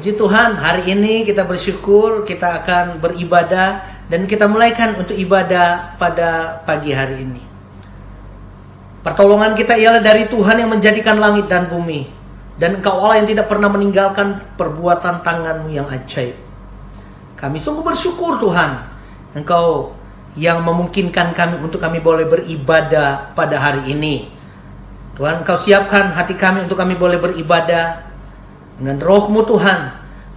Puji Tuhan, hari ini kita bersyukur kita akan beribadah dan kita mulaikan untuk ibadah pada pagi hari ini. Pertolongan kita ialah dari Tuhan yang menjadikan langit dan bumi, dan Engkau Allah yang tidak pernah meninggalkan perbuatan tangan-Mu yang ajaib. Kami sungguh bersyukur Tuhan, Engkau yang memungkinkan kami untuk kami boleh beribadah pada hari ini. Tuhan, Engkau siapkan hati kami untuk kami boleh beribadah dengan Roh-Mu Tuhan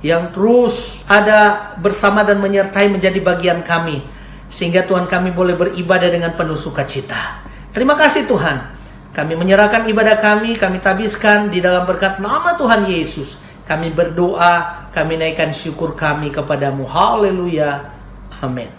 yang terus ada bersama dan menyertai menjadi bagian kami, sehingga Tuhan kami boleh beribadah dengan penuh sukacita. Terima kasih Tuhan. Kami menyerahkan ibadah kami tabiskan di dalam berkat nama Tuhan Yesus. Kami berdoa, kami naikkan syukur kami kepadamu. Haleluya. Amin.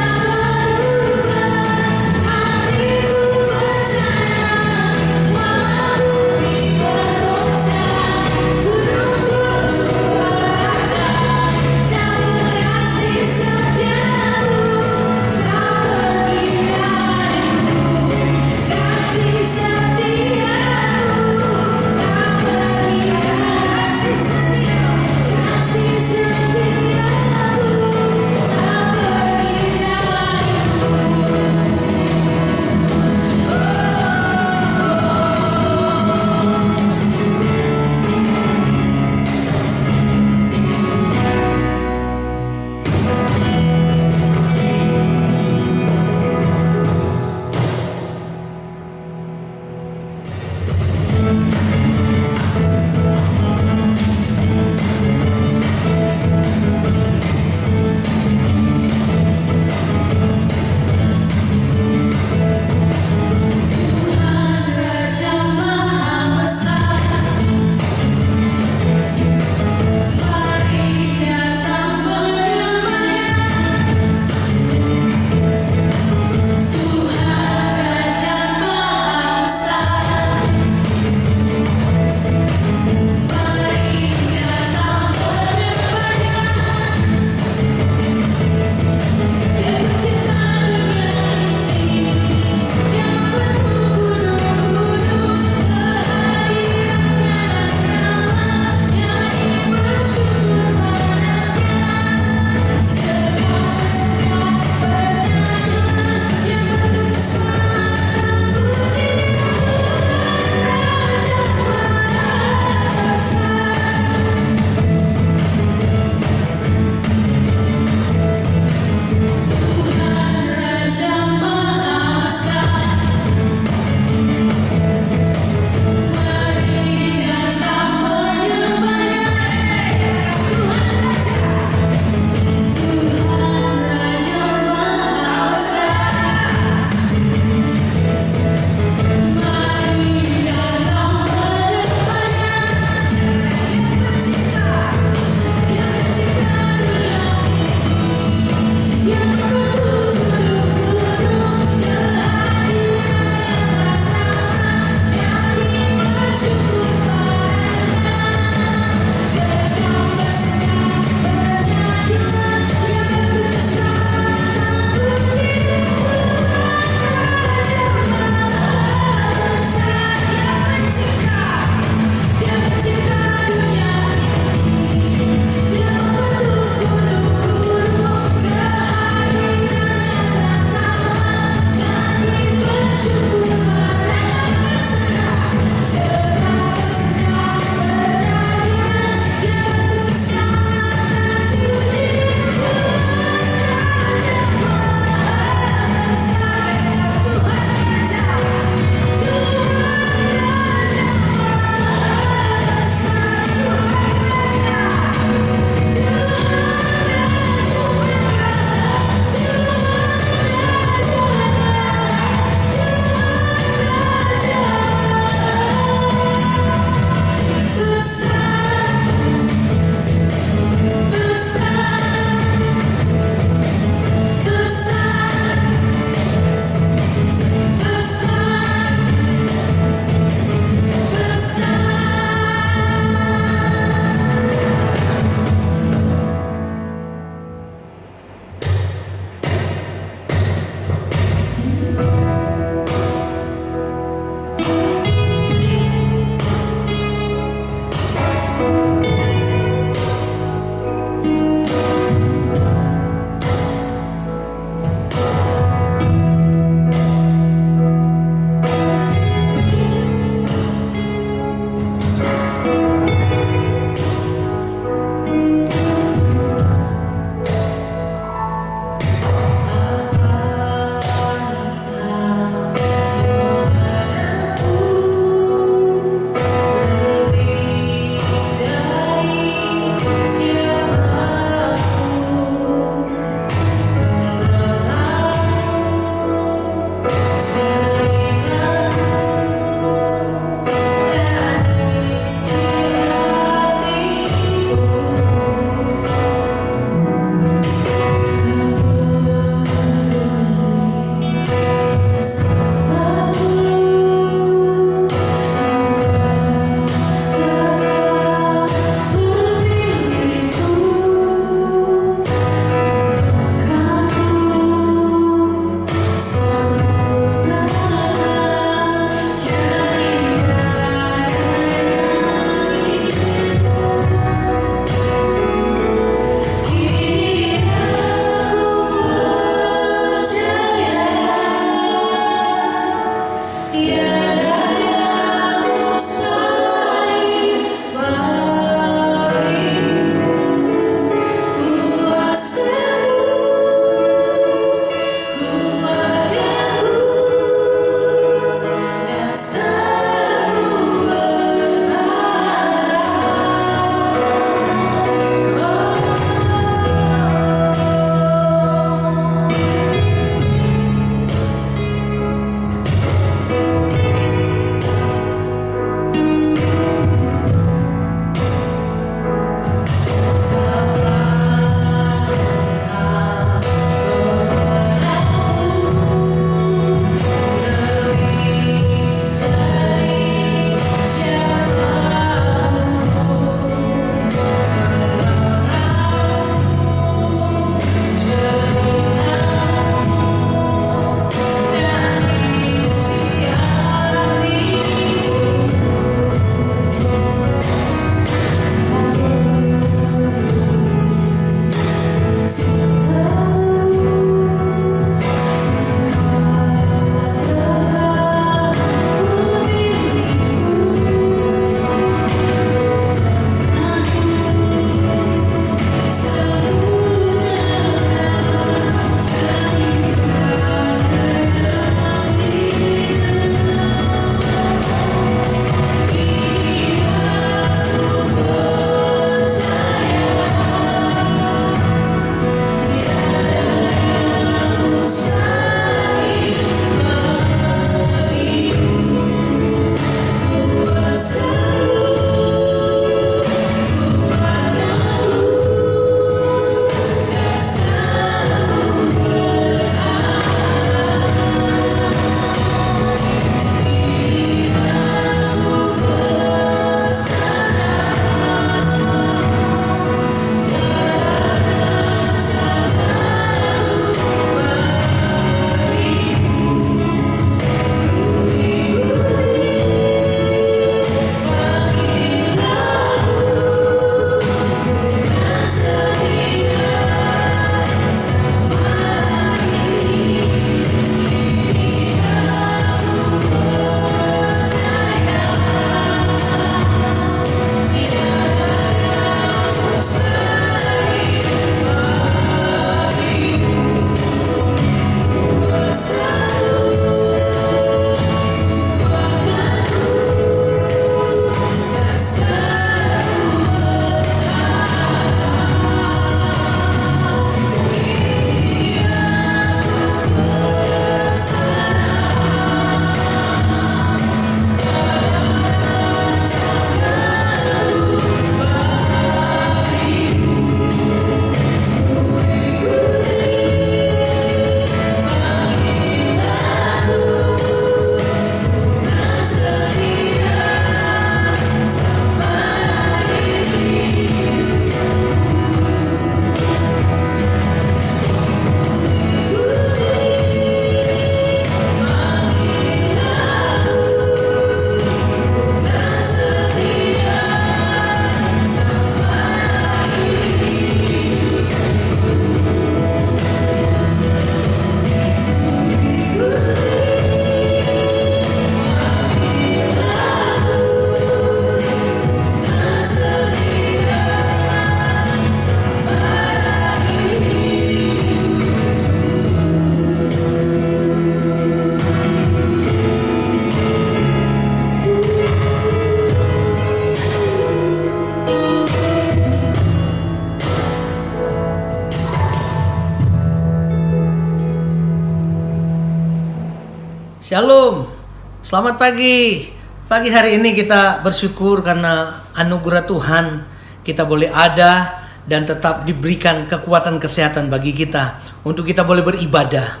Selamat pagi. Pagi hari ini kita bersyukur karena anugerah Tuhan kita boleh ada dan tetap diberikan kekuatan kesehatan bagi kita untuk kita boleh beribadah.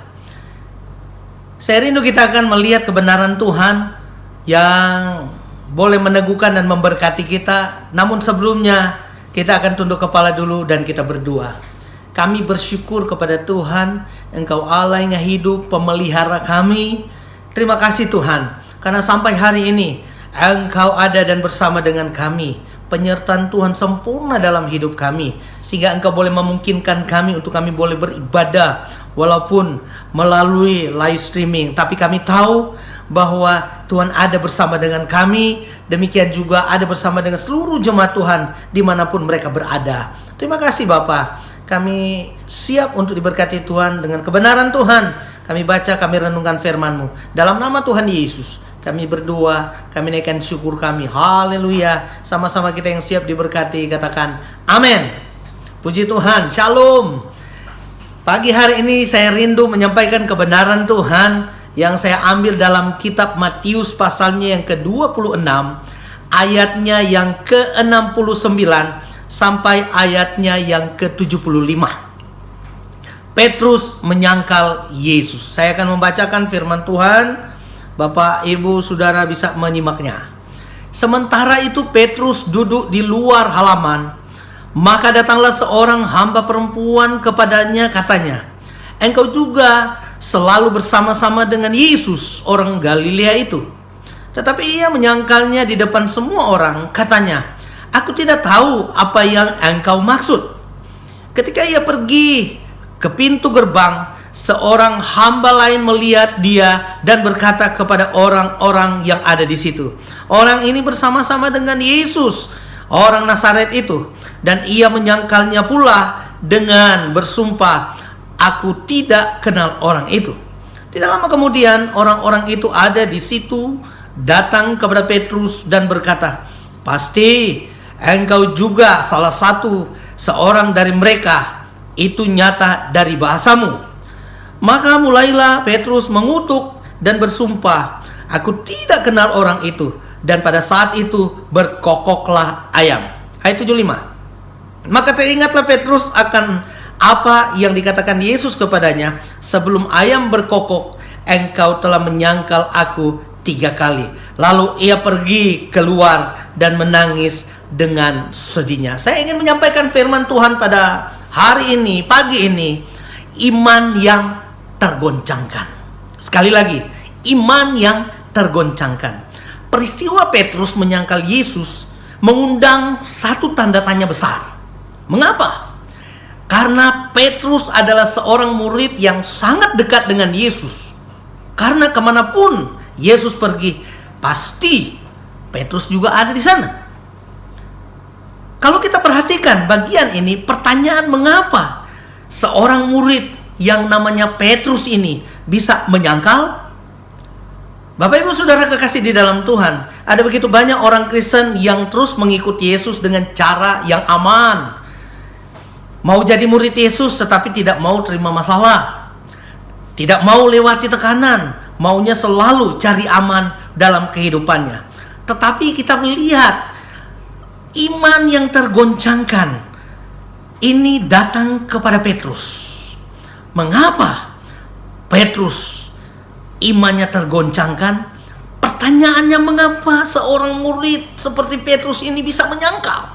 Saya rindu kita akan melihat kebenaran Tuhan yang boleh meneguhkan dan memberkati kita. Namun sebelumnya kita akan tunduk kepala dulu dan kita berdoa. Kami bersyukur kepada Tuhan, Engkau Allah yang hidup, pemelihara kami. Terima kasih Tuhan, karena sampai hari ini Engkau ada dan bersama dengan kami. Penyertaan Tuhan sempurna dalam hidup kami, sehingga Engkau boleh memungkinkan kami untuk kami boleh beribadah walaupun melalui live streaming. Tapi kami tahu bahwa Tuhan ada bersama dengan kami. Demikian juga ada bersama dengan seluruh jemaat Tuhan dimanapun mereka berada. Terima kasih Bapa. Kami siap untuk diberkati Tuhan dengan kebenaran Tuhan. Kami baca, kami renungkan firman-Mu. Dalam nama Tuhan Yesus, kami berdoa, kami naikkan syukur kami. Haleluya. Sama-sama kita yang siap diberkati, katakan amin. Puji Tuhan, shalom. Pagi hari ini saya rindu menyampaikan kebenaran Tuhan yang saya ambil dalam kitab Matius pasalnya yang ke-26, ayatnya yang ke-69 sampai ayatnya yang ke-75. Petrus menyangkal Yesus. Saya akan membacakan firman Tuhan. Bapak, Ibu, Saudara bisa menyimaknya. Sementara itu Petrus duduk di luar halaman. Maka datanglah seorang hamba perempuan kepadanya, katanya, "Engkau juga selalu bersama-sama dengan Yesus, orang Galilea itu." Tetapi ia menyangkalnya di depan semua orang, katanya, "Aku tidak tahu apa yang engkau maksud." Ketika ia pergi ke pintu gerbang, seorang hamba lain melihat dia dan berkata kepada orang-orang yang ada di situ, "Orang ini bersama-sama dengan Yesus, orang Nazaret itu." Dan ia menyangkalnya pula dengan bersumpah, "Aku tidak kenal orang itu." Tidak lama kemudian orang-orang itu ada di situ datang kepada Petrus dan berkata, "Pasti engkau juga salah satu seorang dari mereka. Itu nyata dari bahasamu." Maka mulailah Petrus mengutuk dan bersumpah, "Aku tidak kenal orang itu." Dan pada saat itu berkokoklah ayam. Ayat 75. Maka teringatlah Petrus akan apa yang dikatakan Yesus kepadanya, "Sebelum ayam berkokok, engkau telah menyangkal aku 3 kali." Lalu ia pergi keluar dan menangis dengan sedihnya. Saya ingin menyampaikan firman Tuhan pada hari ini, pagi ini, iman yang tergoncangkan. Sekali lagi, iman yang tergoncangkan. Peristiwa Petrus menyangkal Yesus mengundang satu tanda tanya besar. Mengapa? Karena Petrus adalah seorang murid yang sangat dekat dengan Yesus. Karena kemanapun Yesus pergi, pasti Petrus juga ada di sana. Kalau kita perhatikan bagian ini, pertanyaan mengapa seorang murid yang namanya Petrus ini bisa menyangkal? Bapak Ibu Saudara kekasih di dalam Tuhan, ada begitu banyak orang Kristen yang terus mengikuti Yesus dengan cara yang aman. Mau jadi murid Yesus tetapi tidak mau terima masalah. Tidak mau lewati tekanan, maunya selalu cari aman dalam kehidupannya. Tetapi kita melihat iman yang tergoncangkan ini datang kepada Petrus. Mengapa Petrus imannya tergoncangkan? Pertanyaannya, mengapa seorang murid seperti Petrus ini bisa menyangkal?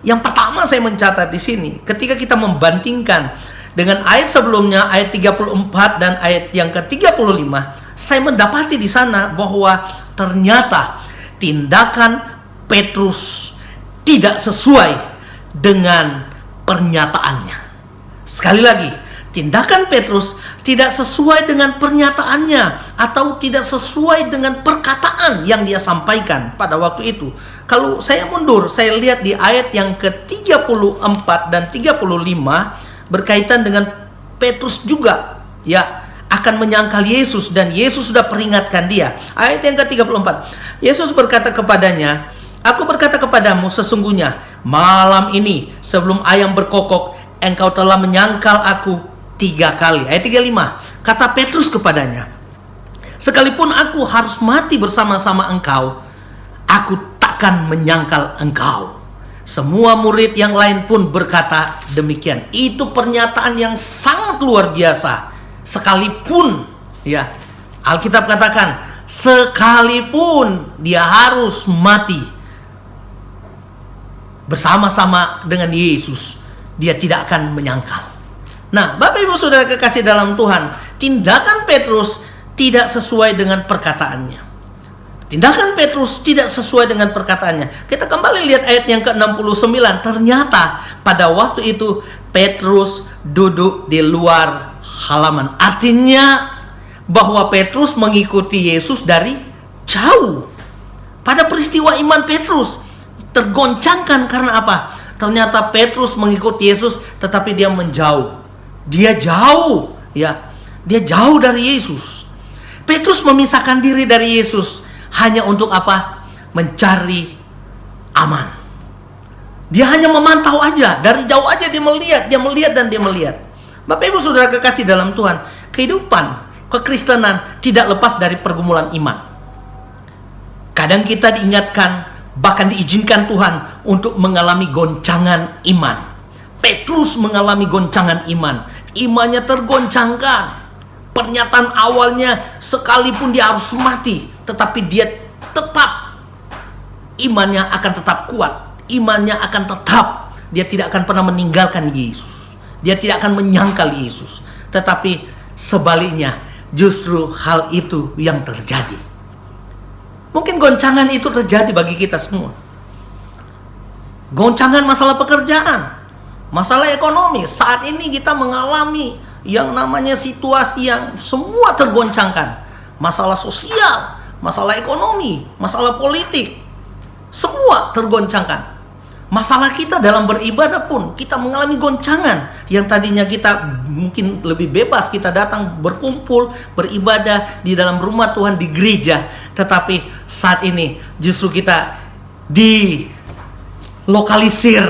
Yang pertama saya mencatat di sini, ketika kita membandingkan dengan ayat sebelumnya, ayat 34 dan ayat yang ke-35, saya mendapati di sana bahwa ternyata tindakan Petrus tidak sesuai dengan pernyataannya. Sekali lagi, tindakan Petrus tidak sesuai dengan pernyataannya atau tidak sesuai dengan perkataan yang dia sampaikan pada waktu itu. Kalau saya mundur, saya lihat di ayat yang ke-34 dan 35 berkaitan dengan Petrus juga ya akan menyangkal Yesus dan Yesus sudah peringatkan dia. Ayat yang ke-34, Yesus berkata kepadanya, "Aku berkata kepadamu, sesungguhnya malam ini sebelum ayam berkokok, engkau telah menyangkal aku 3 kali." Ayat 35, kata Petrus kepadanya, Sekalipun aku harus mati bersama-sama engkau, aku takkan menyangkal engkau. Semua murid yang lain pun berkata demikian. Itu pernyataan yang sangat luar biasa. Sekalipun, ya, Alkitab katakan, sekalipun dia harus mati bersama-sama dengan Yesus, dia tidak akan menyangkal. Nah, Bapak Ibu Saudara kekasih dalam Tuhan, tindakan Petrus tidak sesuai dengan perkataannya. Tindakan Petrus tidak sesuai dengan perkataannya. Kita kembali lihat ayat yang ke-69. Ternyata pada waktu itu Petrus duduk di luar halaman. Artinya bahwa Petrus mengikuti Yesus dari jauh. Pada peristiwa iman Petrus tergoncangkan karena apa? Ternyata Petrus mengikuti Yesus tetapi dia menjauh. Dia jauh, ya. Dia jauh dari Yesus. Petrus memisahkan diri dari Yesus hanya untuk apa? Mencari aman. Dia hanya memantau aja, dari jauh aja dia melihat dan dia melihat. Bapak Ibu Saudara kekasih dalam Tuhan, kehidupan kekristenan tidak lepas dari pergumulan iman. Kadang kita diingatkan, bahkan diizinkan Tuhan untuk mengalami goncangan iman. Petrus mengalami goncangan iman. Imannya tergoncangkan. Pernyataan awalnya sekalipun dia harus mati, tetapi dia tetap, imannya akan tetap kuat. Imannya akan tetap, dia tidak akan pernah meninggalkan Yesus. Dia tidak akan menyangkal Yesus. Tetapi sebaliknya, justru hal itu yang terjadi. Mungkin goncangan itu terjadi bagi kita semua. Goncangan masalah pekerjaan, masalah ekonomi. Saat ini kita mengalami yang namanya situasi yang semua tergoncangkan. Masalah sosial, masalah ekonomi, masalah politik, semua tergoncangkan. Masalah kita dalam beribadah pun kita mengalami goncangan. Yang tadinya kita mungkin lebih bebas, kita datang berkumpul, beribadah di dalam rumah Tuhan, di gereja. Tetapi saat ini justru kita dilokalisir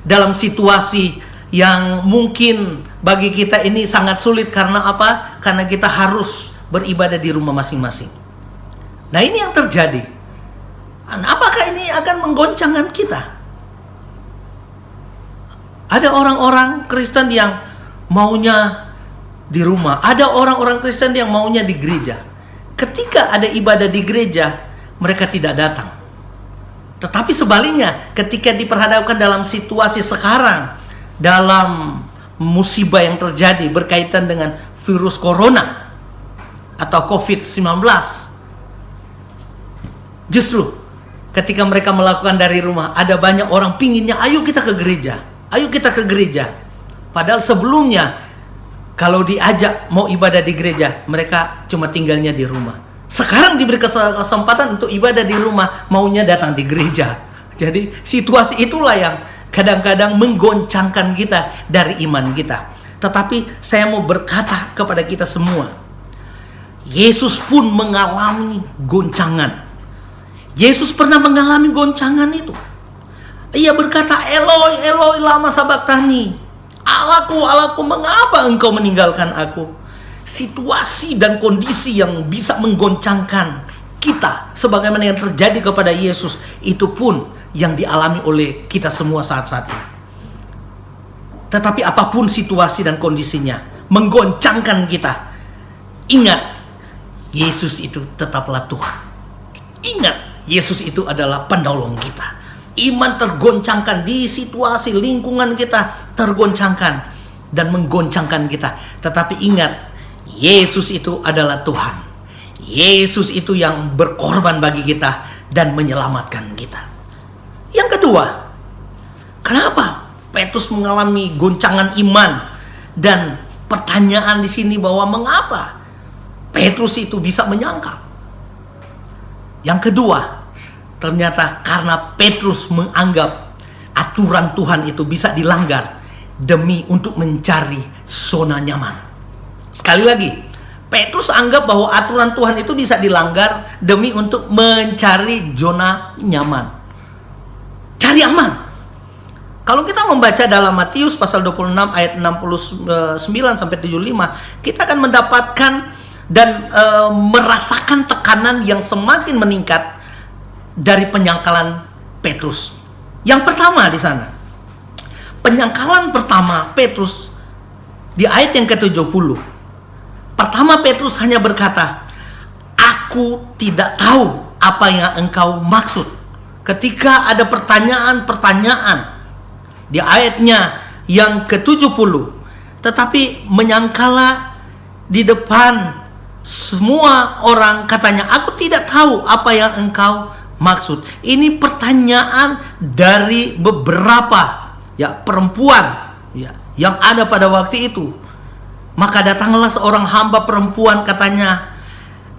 dalam situasi yang mungkin bagi kita ini sangat sulit. Karena apa? Karena kita harus beribadah di rumah masing-masing. Nah, ini yang terjadi. Apakah ini akan menggoncangkan kita? Ada orang-orang Kristen yang maunya di rumah. Ada orang-orang Kristen yang maunya di gereja. Ketika ada ibadah di gereja, mereka tidak datang. Tetapi sebaliknya, ketika diperhadapkan dalam situasi sekarang, dalam musibah yang terjadi berkaitan dengan virus corona atau COVID-19, justru ketika mereka melakukan dari rumah, ada banyak orang pinginnya, ayo kita ke gereja, ayo kita ke gereja. Padahal sebelumnya kalau diajak mau ibadah di gereja, mereka cuma tinggalnya di rumah. Sekarang diberi kesempatan untuk ibadah di rumah, maunya datang di gereja. Jadi situasi itulah yang kadang-kadang menggoncangkan kita dari iman kita. Tetapi saya mau berkata kepada kita semua, Yesus pun mengalami goncangan. Yesus pernah mengalami goncangan itu. Ia berkata, Eloi, Eloi, lama sabachthani. Allahku, Allahku, mengapa engkau meninggalkan aku? Situasi dan kondisi yang bisa menggoncangkan kita, sebagaimana yang terjadi kepada Yesus, itu pun yang dialami oleh kita semua saat-saat ini. Tetapi apapun situasi dan kondisinya, menggoncangkan kita, ingat, Yesus itu tetaplah Tuhan. Ingat, Yesus itu adalah penolong kita. Iman tergoncangkan di situasi lingkungan kita, tergoncangkan dan menggoncangkan kita. Tetapi ingat, Yesus itu adalah Tuhan. Yesus itu yang berkorban bagi kita dan menyelamatkan kita. Yang kedua, kenapa Petrus mengalami goncangan iman? Dan pertanyaan di sini bahwa mengapa Petrus itu bisa menyangkal? Yang kedua, ternyata karena Petrus menganggap aturan Tuhan itu bisa dilanggar demi untuk mencari zona nyaman. Sekali lagi, Petrus anggap bahwa aturan Tuhan itu bisa dilanggar demi untuk mencari zona nyaman. Cari aman. Kalau kita membaca dalam Matius pasal 26 ayat 69 sampai 75, kita akan mendapatkan dan merasakan tekanan yang semakin meningkat dari penyangkalan Petrus. Yang pertama di sana, penyangkalan pertama Petrus di ayat yang ke-70. Pertama Petrus hanya berkata, "Aku tidak tahu apa yang engkau maksud." Ketika ada pertanyaan-pertanyaan di ayatnya yang ke-70, tetapi menyangkala di depan semua orang katanya, "Aku tidak tahu apa yang engkau maksud." Ini pertanyaan dari beberapa perempuan yang ada pada waktu itu. Maka datanglah seorang hamba perempuan, katanya,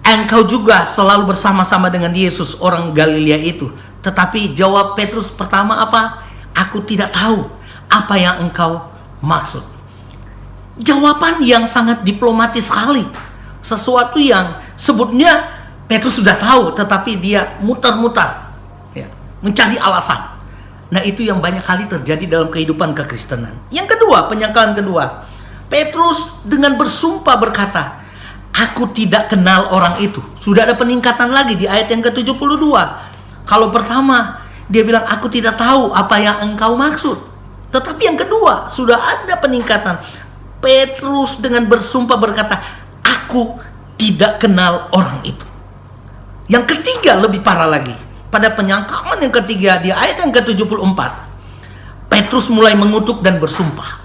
"Engkau juga selalu bersama-sama dengan Yesus orang Galilea itu." Tetapi jawab Petrus pertama apa? "Aku tidak tahu apa yang engkau maksud." Jawaban yang sangat diplomatis sekali. Sesuatu yang sebutnya Petrus sudah tahu, tetapi dia mutar-mutar, mencari alasan. Nah, itu yang banyak kali terjadi dalam kehidupan kekristenan. Yang kedua, penyangkalan kedua, Petrus dengan bersumpah berkata, "Aku tidak kenal orang itu." Sudah ada peningkatan lagi di ayat yang ke-72. Kalau pertama dia bilang, "Aku tidak tahu apa yang engkau maksud." Tetapi yang kedua sudah ada peningkatan. Petrus dengan bersumpah berkata, "Aku tidak kenal orang itu." Yang ketiga lebih parah lagi. Pada penyangkalan yang ketiga di ayat yang ke-74, Petrus mulai mengutuk dan bersumpah.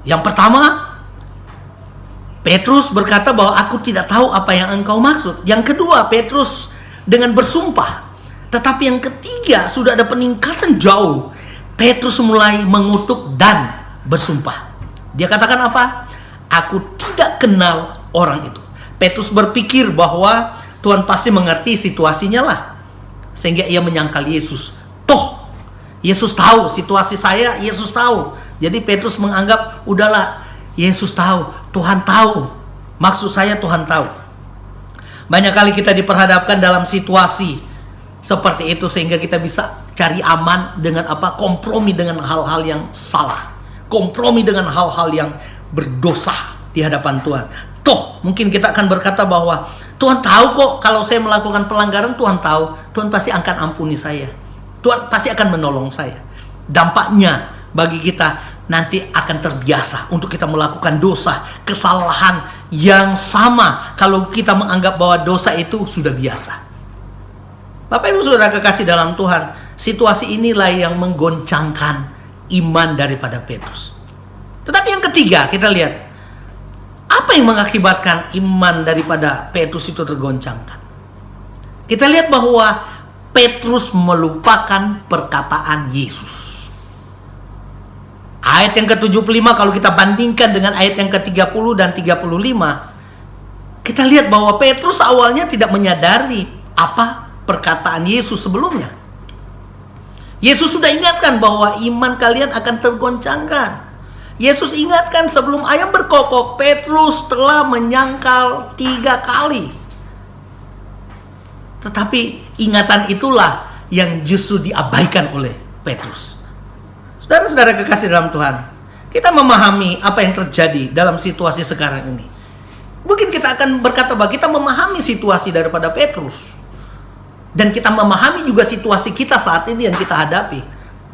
Yang pertama, Petrus berkata bahwa "Aku tidak tahu apa yang engkau maksud." Yang kedua, Petrus dengan bersumpah. Tetapi yang ketiga sudah ada peningkatan jauh. Petrus mulai mengutuk dan bersumpah. Dia katakan apa? "Aku tidak kenal orang itu." Petrus berpikir bahwa Tuhan pasti mengerti situasinya lah, sehingga ia menyangkal Yesus. Toh Yesus tahu situasi saya, Yesus tahu. Jadi Petrus menganggap, udahlah, Yesus tahu, Tuhan tahu, maksud saya Tuhan tahu. Banyak kali kita diperhadapkan dalam situasi seperti itu, sehingga kita bisa cari aman dengan apa? Kompromi dengan hal-hal yang salah, kompromi dengan hal-hal yang berdosa di hadapan Tuhan. Toh mungkin kita akan berkata bahwa Tuhan tahu kok, kalau saya melakukan pelanggaran, Tuhan tahu, Tuhan pasti akan ampuni saya, Tuhan pasti akan menolong saya. Dampaknya bagi kita nanti akan terbiasa untuk kita melakukan dosa, kesalahan yang sama, kalau kita menganggap bahwa dosa itu sudah biasa. Bapak Ibu Saudara kekasih dalam Tuhan, situasi inilah yang menggoncangkan iman daripada Petrus. Tetapi yang ketiga, kita lihat apa yang mengakibatkan iman daripada Petrus itu tergoncangkan. Kita lihat bahwa Petrus melupakan perkataan Yesus. Ayat yang ke-75 kalau kita bandingkan dengan ayat yang ke-30 dan 35, kita lihat bahwa Petrus awalnya tidak menyadari apa perkataan Yesus sebelumnya. Yesus sudah ingatkan bahwa iman kalian akan tergoncangkan. Yesus ingatkan sebelum ayam berkokok, Petrus telah menyangkal 3 kali. Tetapi ingatan itulah yang justru diabaikan oleh Petrus. Saudara-saudara kekasih dalam Tuhan, kita memahami apa yang terjadi dalam situasi sekarang ini. Mungkin kita akan berkata bahwa kita memahami situasi daripada Petrus, dan kita memahami juga situasi kita saat ini yang kita hadapi.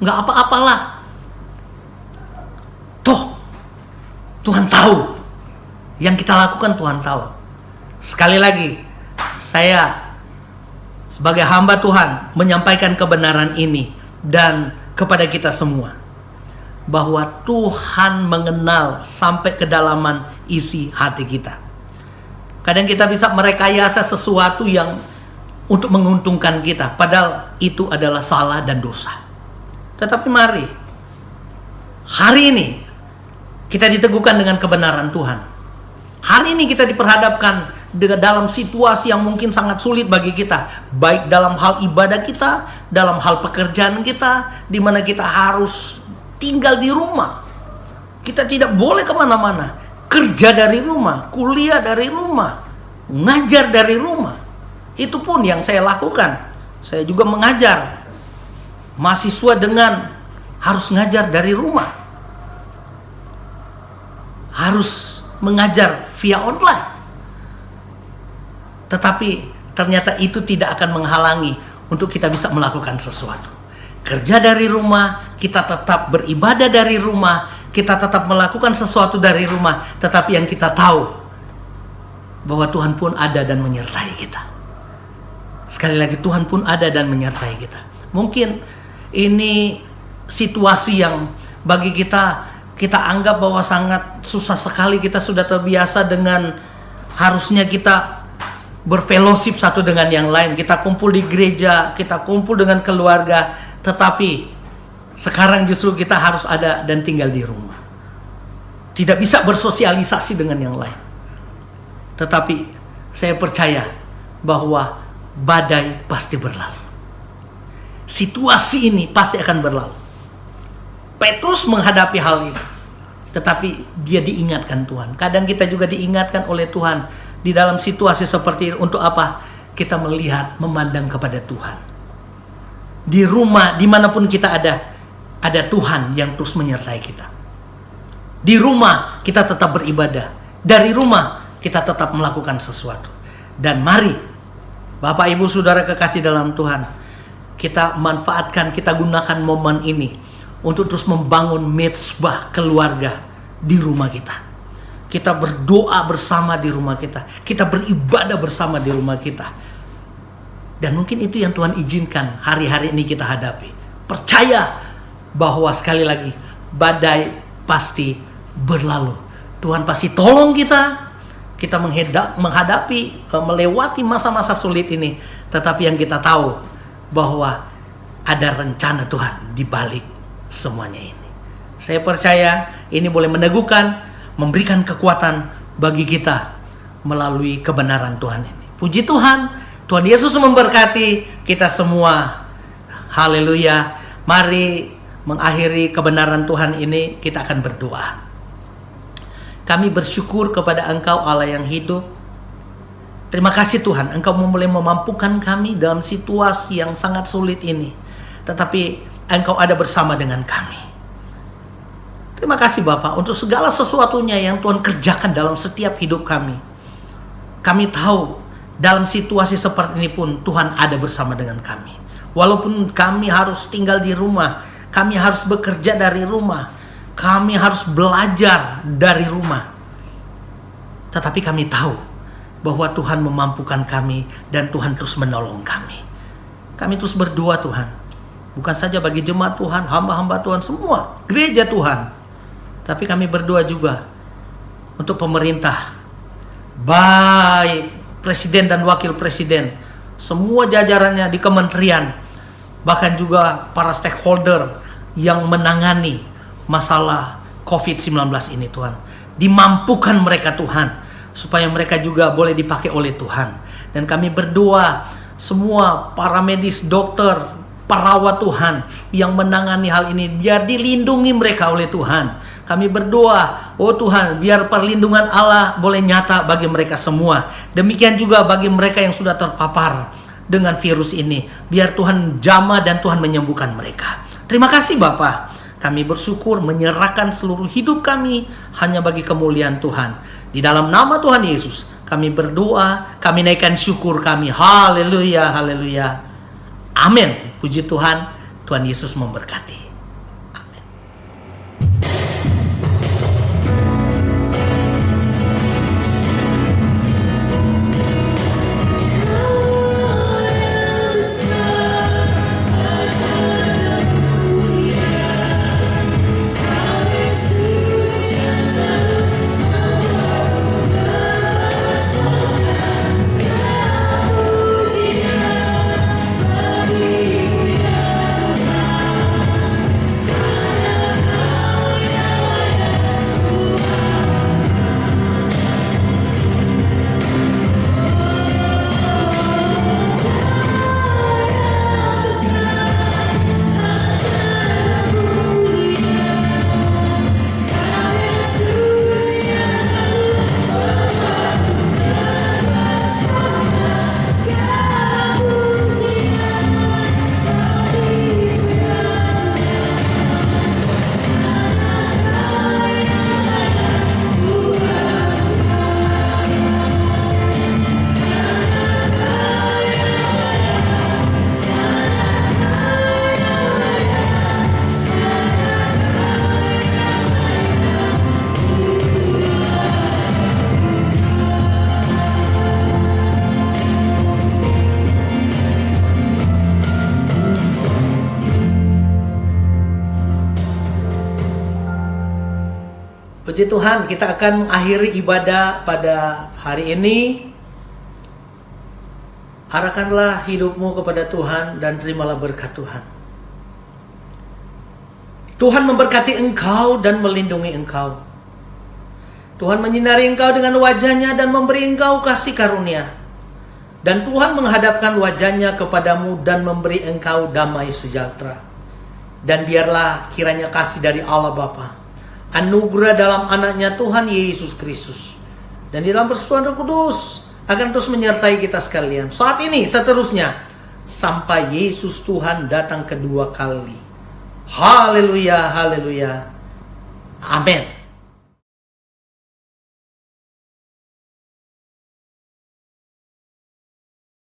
Nggak apa-apalah. Toh, Tuhan tahu. Yang kita lakukan Tuhan tahu. Sekali lagi, saya sebagai hamba Tuhan menyampaikan kebenaran ini dan kepada kita semua, bahwa Tuhan mengenal sampai kedalaman isi hati kita. Kadang kita bisa merekayasa sesuatu yang untuk menguntungkan kita, padahal itu adalah salah dan dosa. Tetapi mari, hari ini kita diteguhkan dengan kebenaran Tuhan. Hari ini kita diperhadapkan dengan dalam situasi yang mungkin sangat sulit bagi kita, baik dalam hal ibadah kita, dalam hal pekerjaan kita, di mana kita harus tinggal di rumah. Kita tidak boleh kemana-mana. Kerja dari rumah, kuliah dari rumah, ngajar dari rumah. Itu pun yang saya lakukan. Saya juga mengajar mahasiswa dengan harus ngajar dari rumah. Harus mengajar via online. Tetapi ternyata itu tidak akan menghalangi untuk kita bisa melakukan sesuatu. Kerja dari rumah, kita tetap beribadah dari rumah, kita tetap melakukan sesuatu dari rumah, tetapi yang kita tahu bahwa Tuhan pun ada dan menyertai kita. Sekali lagi, Tuhan pun ada dan menyertai kita. Mungkin ini situasi yang bagi kita anggap bahwa sangat susah sekali. Kita sudah terbiasa dengan harusnya kita berfellowship satu dengan yang lain. Kita kumpul di gereja, kita kumpul dengan keluarga, tetapi sekarang justru kita harus ada dan tinggal di rumah. Tidak bisa bersosialisasi dengan yang lain. Tetapi saya percaya bahwa badai pasti berlalu. Situasi ini pasti akan berlalu. Petrus menghadapi hal itu, tetapi dia diingatkan Tuhan. Kadang kita juga diingatkan oleh Tuhan di dalam situasi seperti ini. Untuk apa? Kita melihat, memandang kepada Tuhan. Di rumah, dimanapun kita ada Tuhan yang terus menyertai kita. Di rumah kita tetap beribadah. Dari rumah kita tetap melakukan sesuatu. Dan mari, Bapak Ibu Saudara kekasih dalam Tuhan, kita manfaatkan, kita gunakan momen ini untuk terus membangun mezbah keluarga di rumah kita. Kita berdoa bersama di rumah kita. Kita beribadah bersama di rumah kita. Dan mungkin itu yang Tuhan izinkan hari-hari ini kita hadapi. Percaya bahwa sekali lagi, badai pasti berlalu. Tuhan pasti tolong kita. Kita menghadapi, melewati masa-masa sulit ini. Tetapi yang kita tahu bahwa ada rencana Tuhan di balik semuanya ini. Saya percaya ini boleh meneguhkan, memberikan kekuatan bagi kita melalui kebenaran Tuhan ini. Puji Tuhan, Tuhan Yesus memberkati kita semua. Haleluya. Mari mengakhiri kebenaran Tuhan ini, kita akan berdoa. Kami bersyukur kepada Engkau Allah yang hidup. Terima kasih Tuhan, Engkau boleh memampukan kami dalam situasi yang sangat sulit ini. Tetapi Engkau ada bersama dengan kami. Terima kasih Bapa untuk segala sesuatunya yang Tuhan kerjakan dalam setiap hidup kami. Kami tahu dalam situasi seperti ini pun Tuhan ada bersama dengan kami. Walaupun kami harus tinggal di rumah, kami harus bekerja dari rumah, kami harus belajar dari rumah. Tetapi kami tahu bahwa Tuhan memampukan kami dan Tuhan terus menolong kami. Kami terus berdoa Tuhan. Bukan saja bagi jemaat Tuhan, hamba-hamba Tuhan semua, gereja Tuhan. Tapi kami berdoa juga untuk pemerintah, baik presiden dan wakil presiden, semua jajarannya di kementerian, bahkan juga para stakeholder yang menangani masalah COVID-19 ini Tuhan. Dimampukan mereka Tuhan, supaya mereka juga boleh dipakai oleh Tuhan. Dan kami berdoa semua para medis, dokter, perawat Tuhan yang menangani hal ini, biar dilindungi mereka oleh Tuhan. Kami berdoa, oh Tuhan, biar perlindungan Allah boleh nyata bagi mereka semua. Demikian juga bagi mereka yang sudah terpapar dengan virus ini, biar Tuhan jamah dan Tuhan menyembuhkan mereka. Terima kasih Bapa. Kami bersyukur menyerahkan seluruh hidup kami hanya bagi kemuliaan Tuhan. Di dalam nama Tuhan Yesus kami berdoa, kami naikkan syukur kami. Haleluya, haleluya. Amin. Puji Tuhan, Tuhan Yesus memberkati. Puji Tuhan, kita akan mengakhiri ibadah pada hari ini. Arahkanlah hidupmu kepada Tuhan dan terimalah berkat Tuhan. Tuhan memberkati engkau dan melindungi engkau. Tuhan menyinari engkau dengan wajah-Nya dan memberi engkau kasih karunia. Dan Tuhan menghadapkan wajah-Nya kepadamu dan memberi engkau damai sejahtera. Dan biarlah kiranya kasih dari Allah Bapa, anugerah dalam anaknya Tuhan Yesus Kristus, dan di dalam persekutuan Roh Kudus akan terus menyertai kita sekalian. Saat ini, seterusnya, sampai Yesus Tuhan datang kedua kali. Haleluya, haleluya. Amin.